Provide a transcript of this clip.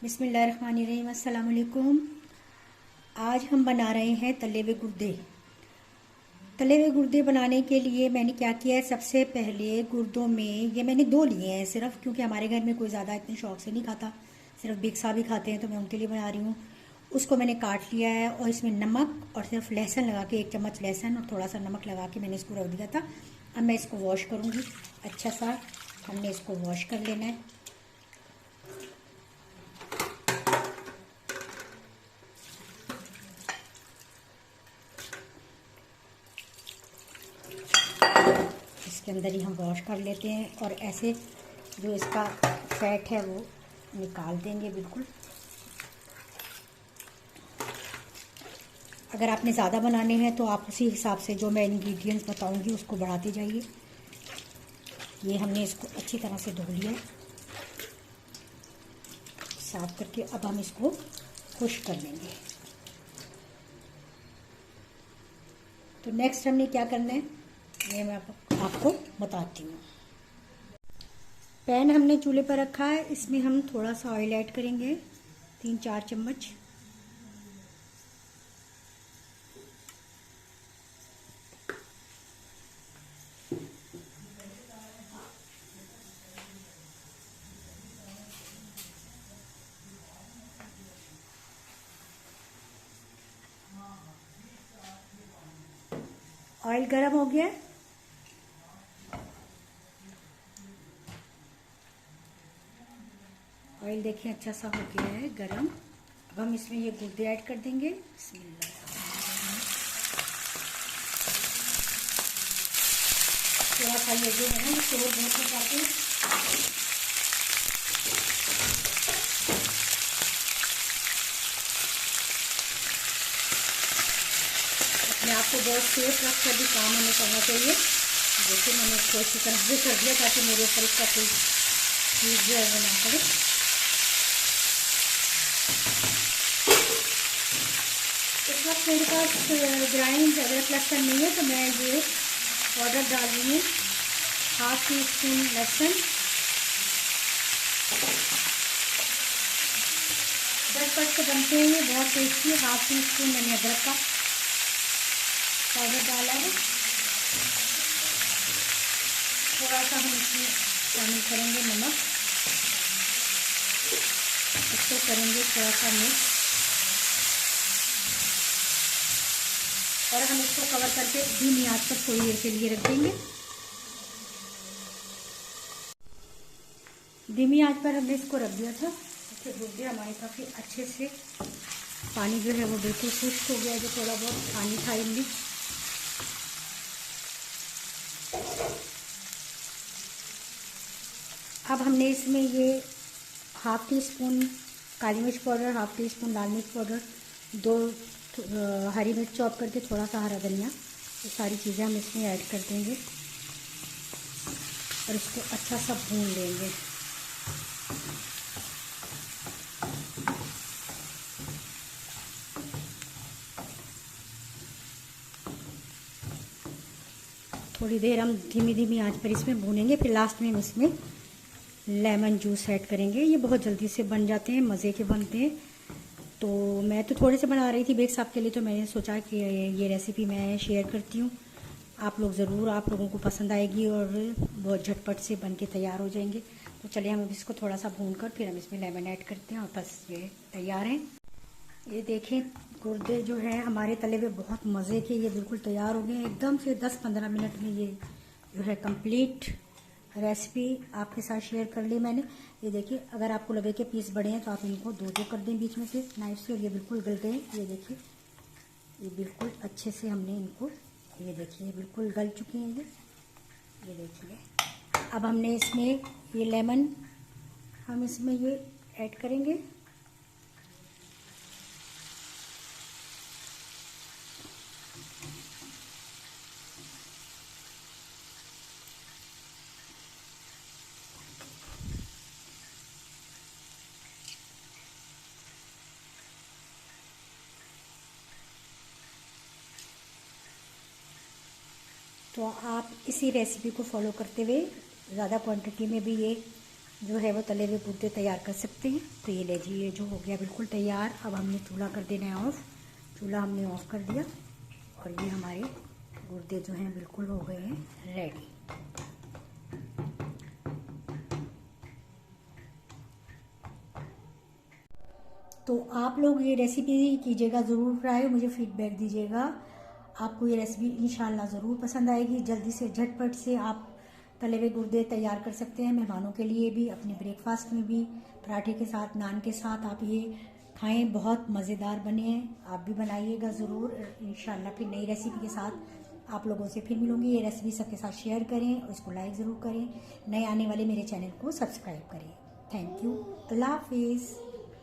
बिस्मिल्लाहिर्रहमानिर्रहीम। अस्सलाम वालेकुम। आज हम बना रहे हैं तले हुए गुर्दे। तले हुए गुर्दे बनाने के लिए मैंने क्या किया है, सबसे पहले गुर्दों में ये मैंने 2 लिए हैं सिर्फ, क्योंकि हमारे घर में कोई ज़्यादा इतने शौक से नहीं खाता, सिर्फ बिग साहब ही खाते हैं, तो मैं उनके लिए बना रही हूँ। उसको मैंने काट लिया है और इसमें नमक और सिर्फ लहसुन लगा के, 1 चम्मच लहसुन और थोड़ा सा नमक लगा के मैंने इसको रख दिया था। अब मैं इसको वॉश करूँगी अच्छा सा। हमने इसको वॉश कर लेना है। इसके अंदर ही हम वॉश कर लेते हैं और ऐसे जो इसका फैट है वो निकाल देंगे बिल्कुल। अगर आपने ज़्यादा बनाने हैं तो आप उसी हिसाब से जो मैं इंग्रेडिएंट्स बताऊंगी उसको बढ़ाते जाइए। ये हमने इसको अच्छी तरह से धो लिया साफ करके। अब हम इसको खुश्क कर लेंगे। तो नेक्स्ट हमने क्या करना है ये मैं आपको बताती हूँ। पैन हमने चूल्हे पर रखा है, इसमें हम थोड़ा सा ऑयल ऐड करेंगे, 3-4 चम्मच। ऑयल गर्म हो गया है। ऑयल देखिए अच्छा सा हो गया है गरम। अब हम इसमें ये गुर्दे ऐड कर देंगे। बिस्मिल्लाह। थोड़ा सा ये जो है ना शोर बहुत हो जाते हैं। अपने आप को बहुत सेफ रख कर भी काम हमें करना चाहिए। जैसे मैंने इसको इसी तरह से कर दिया ताकि मेरे ऊपर इसका कोई चीज़ जो है वो ना पड़े। इस वक्त मेरे पास ग्राइंड अदरक लहसुन नहीं है, तो मैं ये पाउडर डाल रही हूँ, 1/2 टीस्पून लहसुन, 10 से बनते हैं ये, बहुत टेस्टी है। 1/2 टीस्पून मैंने अदरक का पाउडर डाला है। थोड़ा सा हम इसमें शामिल करेंगे नमक, इसको करेंगे थोड़ा सा मिक्स और हम इसको कवर करके धीमी आंच पर थोड़ी देर के लिए रख देंगे। धीमी आंच पर हमने इसको रख दिया था। इसके गुर्दे हमारे काफ़ी अच्छे से, पानी जो है वो बिल्कुल खुश्क हो गया है, जो थोड़ा बहुत पानी था इनमें। अब हमने इसमें ये 1/2 टीस्पून काली मिर्च पाउडर, 1/2 टीस्पून लाल मिर्च पाउडर, 2 हरी मिर्च चॉप करके, थोड़ा सा हरा धनिया, ये सारी चीज़ें हम इसमें ऐड कर देंगे और इसको अच्छा सा भून लेंगे। थोड़ी देर हम धीमी धीमी आंच पर इसमें भूनेंगे। फिर लास्ट में हम इसमें लेमन जूस ऐड करेंगे। ये बहुत जल्दी से बन जाते हैं, मज़े के बनते हैं। तो मैं तो थोड़े से बना रही थी बेग साहब के लिए, तो मैंने सोचा कि ये रेसिपी मैं शेयर करती हूँ। आप लोग ज़रूर, आप लोगों को पसंद आएगी और बहुत झटपट से बन के तैयार हो जाएंगे। तो चलिए हम इसको थोड़ा सा भून कर फिर हम इसमें लेमन ऐड करते हैं और बस ये तैयार हैं। ये देखें गुर्दे जो है हमारे तले हुए बहुत मज़े के, ये बिल्कुल तैयार हो गए एकदम से। 10-15 मिनट में ये जो है कंप्लीट रेसिपी आपके साथ शेयर कर ली मैंने। ये देखिए, अगर आपको लगे कि पीस बड़े हैं तो आप इनको 2-2 कर दें बीच में से नाइफ से, और ये बिल्कुल गल गए। ये देखिए, ये बिल्कुल अच्छे से हमने इनको, ये देखिए बिल्कुल गल चुके हैं ये देखिए। अब हमने इसमें ये लेमन हम इसमें ये ऐड करेंगे। तो आप इसी रेसिपी को फॉलो करते हुए ज़्यादा क्वांटिटी में भी ये जो है वो तले हुए गुर्दे तैयार कर सकते हैं। तो ये लीजिए, जो हो गया बिल्कुल तैयार। अब हमने चूल्हा कर देना है ऑफ। चूल्हा हमने ऑफ कर दिया और ये हमारे गुर्दे जो हैं बिल्कुल हो गए हैं रेडी। तो आप लोग ये रेसिपी कीजिएगा ज़रूर ट्राई, मुझे फीडबैक दीजिएगा। आपको ये रेसिपी इंशाल्लाह ज़रूर पसंद आएगी। जल्दी से झटपट से आप तले हुए गुर्दे तैयार कर सकते हैं, मेहमानों के लिए भी, अपने ब्रेकफास्ट में भी, पराठे के साथ, नान के साथ आप ये खाएं। बहुत मज़ेदार बने हैं, आप भी बनाइएगा ज़रूर। इंशाल्लाह फिर नई रेसिपी के साथ आप लोगों से फिर मिलूंगी। ये रेसिपी सबके साथ शेयर करें और इसको लाइक ज़रूर करें। नए आने वाले मेरे चैनल को सब्सक्राइब करें। Thank you. अल्लाह हाफिज़।